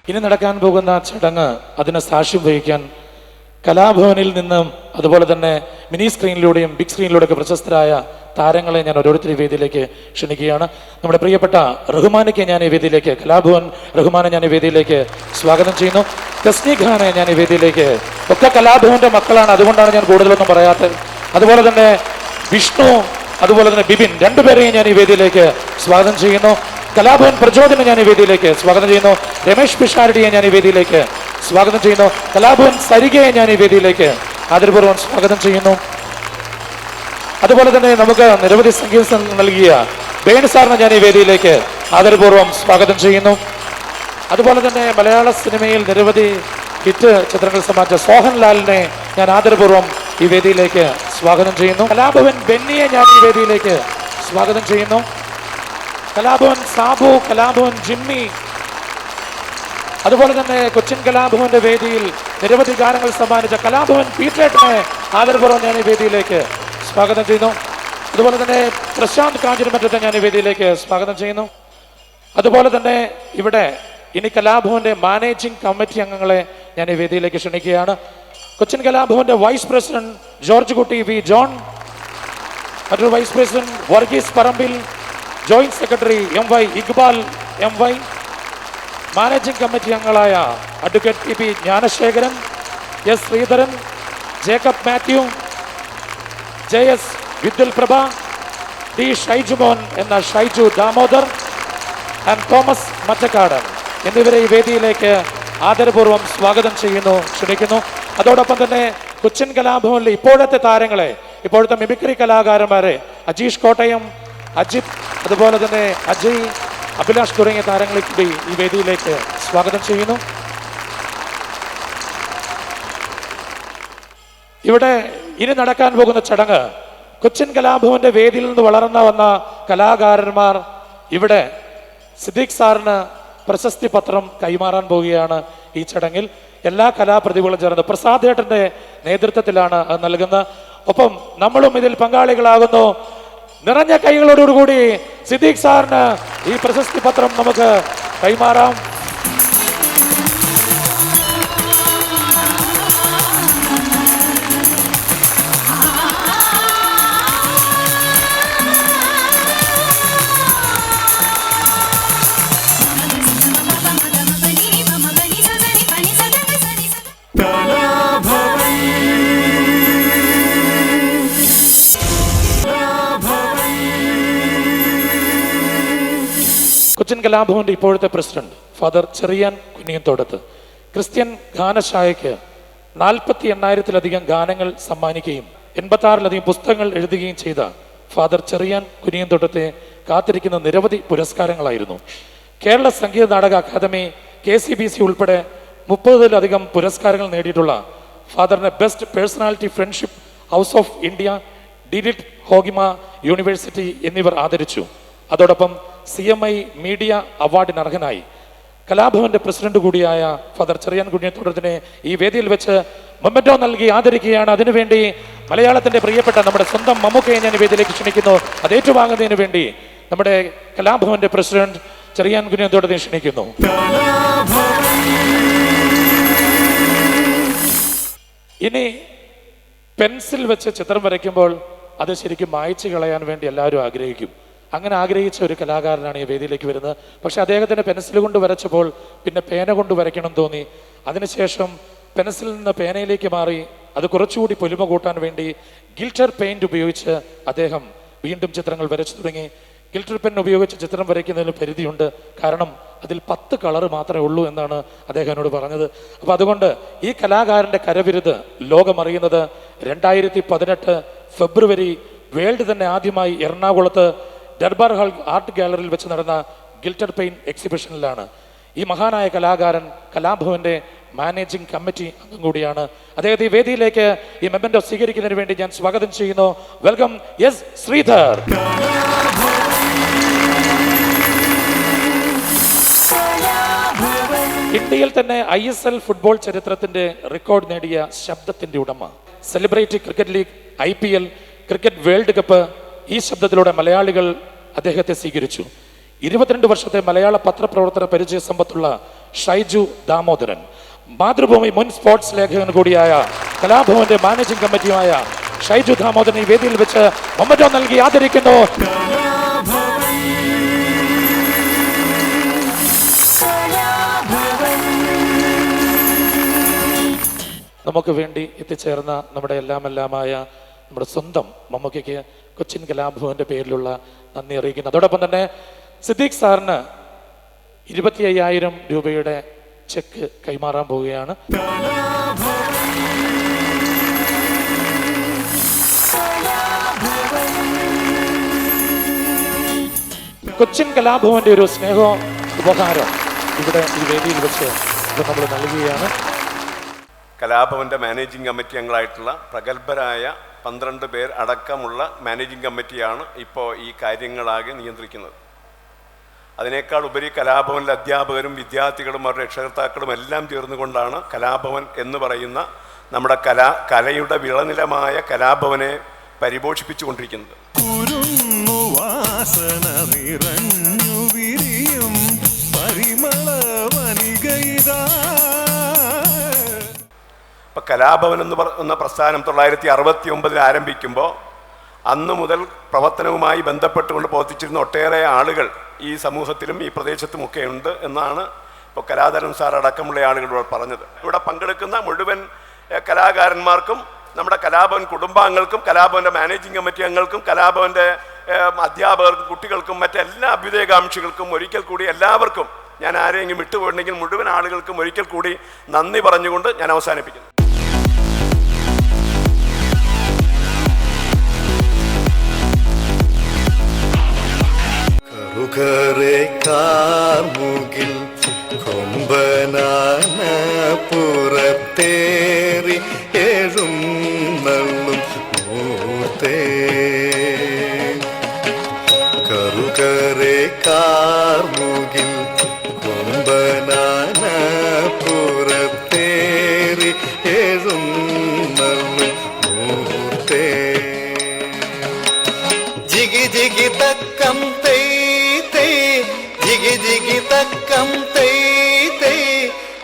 ഇനി നടക്കാൻ പോകുന്ന ചടങ്ങ് അതിന് സാക്ഷ്യം വഹിക്കാൻ കലാഭവനിൽ നിന്നും അതുപോലെ തന്നെ മിനി സ്ക്രീനിലൂടെയും ബിഗ് സ്ക്രീനിലൂടെയൊക്കെ പ്രശസ്തരായ താരങ്ങളെ ഞാൻ ഓരോരുത്തരി വേദിയിലേക്ക് ക്ഷണിക്കുകയാണ്. നമ്മുടെ പ്രിയപ്പെട്ട റഹ്മാനയ്ക്ക് ഞാൻ ഈ വേദിയിലേക്ക്, കലാഭവൻ റഹ്മാനെ ഞാൻ ഈ വേദിയിലേക്ക് സ്വാഗതം ചെയ്യുന്നു. തസ്നി ഖാനെ ഞാൻ ഈ വേദിയിലേക്ക്, ഒക്കെ കലാഭവന്റെ മക്കളാണ്, അതുകൊണ്ടാണ് ഞാൻ കൂടുതലൊന്നും പറയാത്തത്. അതുപോലെ തന്നെ വിഷ്ണു, അതുപോലെ തന്നെ ബിബിൻ, രണ്ടുപേരെയും ഞാൻ ഈ വേദിയിലേക്ക് സ്വാഗതം ചെയ്യുന്നു. കലാഭവൻ പ്രചോദനെ ഞാൻ ഈ വേദിയിലേക്ക് സ്വാഗതം ചെയ്യുന്നു. രമേശ് പിഷാരടിയെ ഞാൻ ഈ വേദിയിലേക്ക് സ്വാഗതം ചെയ്യുന്നു. കലാഭവൻ സരികയെ ഞാൻ ഈ വേദിയിലേക്ക് ആദരപൂർവ്വം സ്വാഗതം ചെയ്യുന്നു. അതുപോലെ തന്നെ നമുക്ക് നിരവധി സംഗീതം നൽകിയ ബേണി സാറിനെ ഞാൻ ഈ വേദിയിലേക്ക് ആദരപൂർവ്വം സ്വാഗതം ചെയ്യുന്നു. അതുപോലെ തന്നെ മലയാള സിനിമയിൽ നിരവധി ഹിറ്റ് ചിത്രങ്ങൾ സമ്മാനിച്ച സോഹൻലാലിനെ ഞാൻ ആദരപൂർവ്വം ഈ വേദിയിലേക്ക് സ്വാഗതം ചെയ്യുന്നു. കലാഭവൻ ബെന്നിയെ ഞാൻ ഈ വേദിയിലേക്ക് സ്വാഗതം ചെയ്യുന്നു. കലാഭവൻ സാബു, കലാഭവൻ ജിമ്മി, അതുപോലെ തന്നെ കൊച്ചിൻ കലാഭവന്റെ വേദിയിൽ നിരവധി ഗാനങ്ങൾ സമ്മാനിച്ച കലാഭവൻ പീറ്റേട്ടനെ ആദരപൂർവ്വം ഞാൻ ഈ വേദിയിലേക്ക് സ്വാഗതം ചെയ്യുന്നു. അതുപോലെ തന്നെ പ്രശാന്ത് കാഞ്ഞിരമറ്റത്തെ ഞാൻ ഈ വേദിയിലേക്ക് സ്വാഗതം ചെയ്യുന്നു. അതുപോലെ തന്നെ ഇവിടെ ഇനി കലാഭവന്റെ മാനേജിംഗ് കമ്മിറ്റി അംഗങ്ങളെ ഞാൻ ഈ വേദിയിലേക്ക് ക്ഷണിക്കുകയാണ്. കൊച്ചിൻ കലാഭവന്റെ vice president George Kutty V John, മറ്റൊരു vice president Varghese Parambil, joint secretary M Y Iqbal M Y, managing committee അംഗങ്ങളായ advocate T P Gnanasekharan, S Sreedharan, Jacob Mathew, J S Vidyul Prabha, D Shaijumon എന്ന ഷൈജു ദാമോദർ ആൻഡ് തോമസ് മറ്റക്കാടൻ എന്നിവരെ ഈ വേദിയിലേക്ക് ആദരപൂർവ്വം സ്വാഗതം ചെയ്യുന്നു, ക്ഷണിക്കുന്നു. അതോടൊപ്പം തന്നെ കൊച്ചിൻ കലാഭവനിലെ ഇപ്പോഴത്തെ താരങ്ങളെ, ഇപ്പോഴത്തെ മിമിക്രി കലാകാരന്മാരെ അജീഷ് കോട്ടയം, അജിത്, അതുപോലെ തന്നെ അജയ്, അഭിലാഷ് തുടങ്ങിയ താരങ്ങളെ കൂടി ഈ വേദിയിലേക്ക് സ്വാഗതം ചെയ്യുന്നു. ഇവിടെ ഇനി നടക്കാൻ പോകുന്ന ചടങ്ങ് കൊച്ചിൻ കലാഭവന്റെ വേദിയിൽ നിന്ന് വളർന്നു വന്ന കലാകാരന്മാർ ഇവിടെ സിദ്ദീഖ് സാറിന് പ്രശസ്തി പത്രം കൈമാറാൻ പോവുകയാണ്. ഈ ചടങ്ങിൽ എല്ലാ കലാപ്രതിഭകളും ചേർന്ന് പ്രസാദേട്ടന്റെ നേതൃത്വത്തിലാണ് അത് നൽകുന്നത്. ഒപ്പം നമ്മളും ഇതിൽ പങ്കാളികളാകുന്നു. നിറഞ്ഞ കൈകളോടുകൂടി സിദ്ദീഖ് സാറിന് ഈ പ്രശസ്തി പത്രം നമുക്ക് കൈമാറാം. കൊച്ചിൻ കലാഭവന്റെ ഇപ്പോഴത്തെ പ്രസിഡന്റ് ഫാദർ ചെറിയാൻ കുനിയത്തോടത്ത് ക്രിസ്ത്യൻ ഗാനശാഖയ്ക്ക് 48,000-ലധികം ഗാനങ്ങൾ സമ്മാനിക്കുകയും 86-ലധികം പുസ്തകങ്ങൾ എഴുതുകയും ചെയ്ത ഫാദർ ചെറിയാൻ കുനിയത്തോടത്തെ കാത്തിരിക്കുന്ന നിരവധി പുരസ്കാരങ്ങളായിരുന്നു. കേരള സംഗീത നാടക അക്കാദമി, KCBC ഉൾപ്പെടെ 30-ലധികം പുരസ്കാരങ്ങൾ നേടിയിട്ടുള്ള ഫാദറിനെ best personality friendship house of India, D Litt ഹോഗിമ യൂണിവേഴ്സിറ്റി എന്നിവർ ആദരിച്ചു. അതോടൊപ്പം CMI മീഡിയ അവാർഡിന് അർഹനായി. കലാഭവന്റെ പ്രസിഡന്റ് കൂടിയായ ഫാദർ ചെറിയാൻ കുനിയത്തോടത്തിനെ ഈ വേദിയിൽ വെച്ച് മൊമെന്റോ നൽകി ആദരിക്കുകയാണ്. അതിനുവേണ്ടി മലയാളത്തിന്റെ പ്രിയപ്പെട്ട നമ്മുടെ സ്വന്തം മമ്മൂക്കയെ ഞാൻ വേദിയിലേക്ക് ക്ഷണിക്കുന്നു. അത് ഏറ്റുവാങ്ങുന്നതിന് വേണ്ടി നമ്മുടെ കലാഭവന്റെ പ്രസിഡന്റ് ചെറിയാൻ കുനിയത്തോടത്തിനെ ക്ഷണിക്കുന്നു. ഇനി പെൻസിൽ വെച്ച് ചിത്രം വരയ്ക്കുമ്പോൾ അത് ശരിക്കും മായ്ച്ചു കളയാൻ വേണ്ടി എല്ലാവരും ആഗ്രഹിക്കും. അങ്ങനെ ആഗ്രഹിച്ച ഒരു കലാകാരനാണ് ഈ വേദിയിലേക്ക് വരുന്നത്. പക്ഷെ അദ്ദേഹത്തിന് പെൻസിൽ കൊണ്ട് വരച്ചപ്പോൾ പിന്നെ പേന കൊണ്ട് വരയ്ക്കണം തോന്നി. അതിനുശേഷം പെൻസിലിൽ നിന്ന് പേനയിലേക്ക് മാറി അത് കുറച്ചുകൂടി പൊലിമ കൂട്ടാൻ വേണ്ടി ഗിൽറ്റർ പെയിന്റ് ഉപയോഗിച്ച് അദ്ദേഹം വീണ്ടും ചിത്രങ്ങൾ വരച്ചു തുടങ്ങി. ഗിൽറ്റർ പെൻ ഉപയോഗിച്ച് ചിത്രം വരയ്ക്കുന്നതിന് പരിധിയുണ്ട്. കാരണം അതിൽ 10 കളർ മാത്രമേ ഉള്ളൂ എന്നാണ് അദ്ദേഹം എന്നോട് പറഞ്ഞത്. അപ്പം അതുകൊണ്ട് ഈ കലാകാരൻ്റെ കരവിരുത് ലോകമറിയുന്നത് 2018 ഫെബ്രുവരി വേൾഡ് തന്നെ ആദ്യമായി എറണാകുളത്ത് ദർബാർ ഹാൾ ആർട്ട് ഗാലറിയിൽ വെച്ച് നടന്ന ഗിൽറ്റർ പെയിന്റ് എക്സിബിഷനിലാണ്. ഈ മഹാനായ കലാകാരൻ കലാഭവന്റെ മാനേജിംഗ് കമ്മിറ്റി അംഗം കൂടിയാണ്. അദ്ദേഹത്തെ ഈ വേദിയിലേക്ക് ഈ മെമ്മന്റോ സ്വീകരിക്കുന്നതിന് വേണ്ടി ഞാൻ സ്വാഗതം ചെയ്യുന്നു. Welcome S Sridhar. ഇന്ത്യയിൽ തന്നെ ISL ഫുട്ബോൾ ചരിത്രത്തിന്റെ റെക്കോർഡ് നേടിയ ശബ്ദത്തിന്റെ ഉടമ, celebrity cricket league, IPL, cricket world cup, ഈ ശബ്ദത്തിലൂടെ മലയാളികൾ അദ്ദേഹത്തെ സ്വീകരിച്ചു. 22 വർഷത്തെ മലയാള പത്രപ്രവർത്തന പരിചയ സമ്പത്തുള്ള ഷൈജു ദാമോദരൻ, മാതൃഭൂമി മുൻ സ്പോർട്സ് ലേഖകൻ കൂടിയായ കലാഭവന്റെ മാനേജിംഗ് കമ്മിറ്റിയുമായ ഷൈജു ദാമോദരൻ ഈ വേദിയിൽ വെച്ച് മൊമ്മറ്റോ നൽകി ആദരിക്കുന്നു. നമുക്ക് വേണ്ടി എത്തിച്ചേർന്ന നമ്മുടെ എല്ലാമായ നമ്മുടെ സ്വന്തം മമ്മൂക്കയ്ക്ക് കൊച്ചിൻ കലാഭവന്റെ പേരിലുള്ള നന്ദി അറിയിക്കുന്നു. അതോടൊപ്പം തന്നെ സിദ്ദീഖ് സാറിന് 25,000 രൂപയുടെ ചെക്ക് കൈമാറാൻ പോവുകയാണ്. കൊച്ചിൻ കലാഭവന്റെ ഒരു സ്നേഹ ഉപഹാരം ഇവിടെ ഈ വേദിയിൽ വെച്ച് നമ്മൾ നൽകുകയാണ്. കലാഭവന്റെ മാനേജിംഗ് കമ്മിറ്റി അംഗങ്ങളായിട്ടുള്ള പ്രഗത്ഭരായ 12 പേർ അടക്കമുള്ള മാനേജിംഗ് കമ്മിറ്റിയാണ് ഇപ്പോൾ ഈ കാര്യങ്ങളാകെ നിയന്ത്രിക്കുന്നത്. അതിനേക്കാൾ ഉപരി കലാഭവനിലെ അധ്യാപകരും വിദ്യാർത്ഥികളും അവരുടെ രക്ഷകർത്താക്കളും എല്ലാം ചേർന്നുകൊണ്ടാണ് കലാഭവൻ എന്ന് പറയുന്ന നമ്മുടെ കലയുടെ വിളനിലമായ കലാഭവനെ പരിപോഷിപ്പിച്ചുകൊണ്ടിരിക്കുന്നത്. ഇപ്പം കലാഭവൻ എന്ന് പറയുന്ന പ്രസ്ഥാനം 1969 ആരംഭിക്കുമ്പോൾ അന്നു മുതൽ പ്രവർത്തനവുമായി ബന്ധപ്പെട്ടുകൊണ്ട് പ്രവർത്തിച്ചിരുന്ന ഒട്ടേറെ ആളുകൾ ഈ സമൂഹത്തിലും ഈ പ്രദേശത്തുമൊക്കെ ഉണ്ട് എന്നാണ് ഇപ്പോൾ കലാധരൻ സാർ അടക്കമുള്ള ആളുകൾ പറഞ്ഞത്. ഇവിടെ പങ്കെടുക്കുന്ന മുഴുവൻ കലാകാരന്മാർക്കും നമ്മുടെ കലാഭവൻ കുടുംബാംഗങ്ങൾക്കും കലാഭവൻ്റെ മാനേജിംഗ് കമ്മിറ്റി അംഗങ്ങൾക്കും കലാഭവൻ്റെ അധ്യാപകർക്കും കുട്ടികൾക്കും മറ്റെല്ലാ അഭ്യുദയകാംക്ഷികൾക്കും ഒരിക്കൽ കൂടി എല്ലാവർക്കും ഞാൻ ആരെങ്കിലും വിട്ടുപോയിട്ടുണ്ടെങ്കിൽ മുഴുവൻ ആളുകൾക്കും ഒരിക്കൽ കൂടി നന്ദി പറഞ്ഞുകൊണ്ട് ഞാൻ അവസാനിപ്പിക്കുന്നു. കാർമുകിൽ കൊമ്പനാന പുറത്തേറി എഴുന്നള്ളും മൂർത്തേ, കറുകരെ കാർമുകിൽ കൊമ്പനാന പുറത്തേറി എഴുന്നള്ളും മൂർത്തേ, ജിഗി ജിഗി തക്കം ജിഗി ജിഗി തക്കം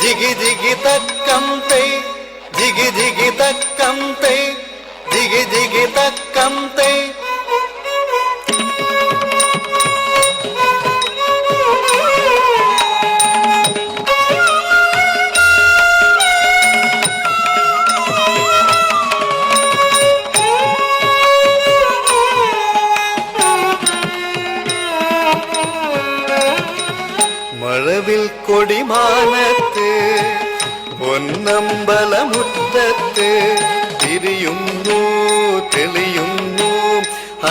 ജിഗി ജിഗി തക്കം ജിഗി ജിഗി തക്കം ജിഗി ജിഗി തക്കം മഴവിൽ കൊടിമാനത്ത് പൊന്നമ്പലമുറ്റത്ത് തിരിയുന്നു തെളിയുന്നു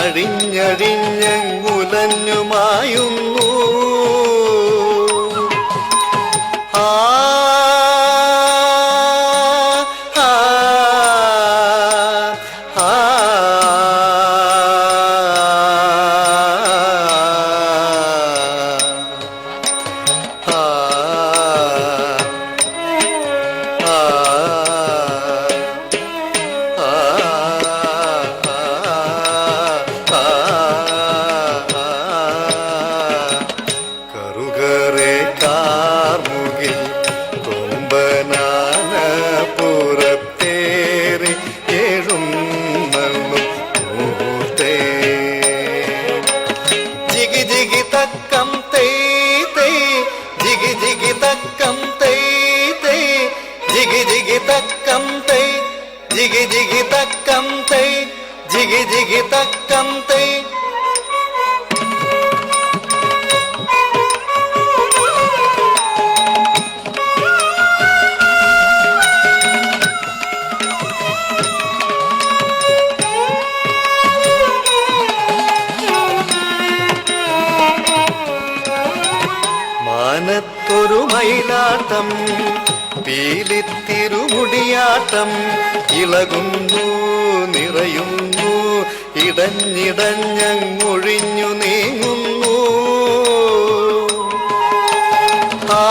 അഴിഞ്ഞഴിഞ്ഞുലഞ്ഞുമായുന്നു ആ ജിഗി ജിഗി തക്കം ജിഗി ജിഗി തക്കം മാനത്തൊരു മയിലാട്ടം പീലിത്തിരുമുടിയാട്ടം ഇളകുന്നു നിറയുന്നു ഇടഞ്ഞിടഞ്ഞൊഴിഞ്ഞു നീങ്ങുന്നു ആ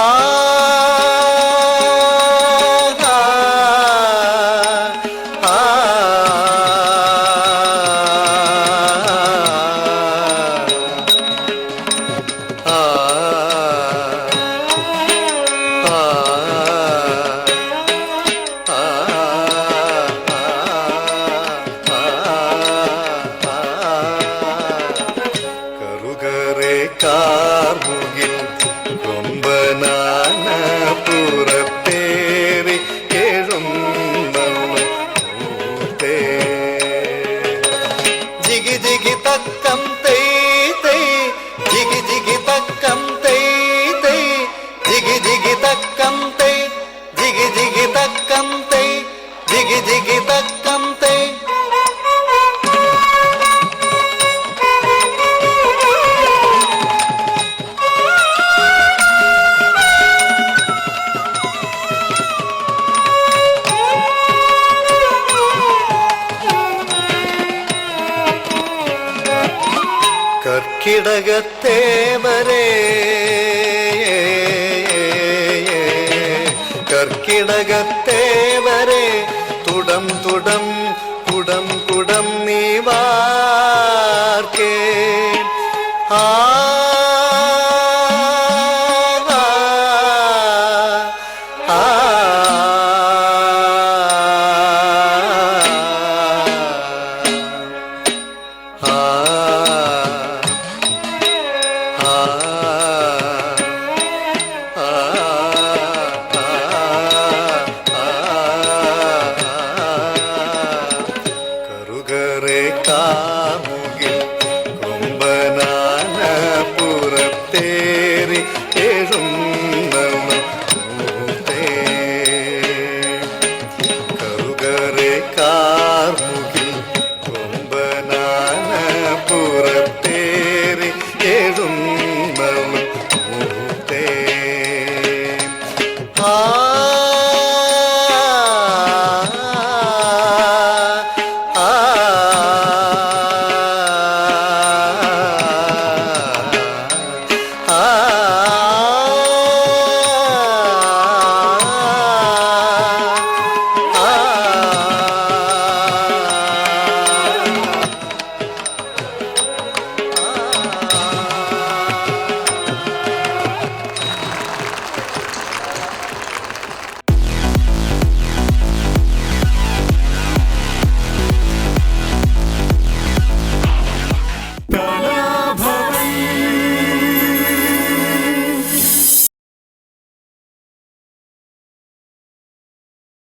കർക്കിടകത്തേവരേ കർക്കിടകത്തേവരേ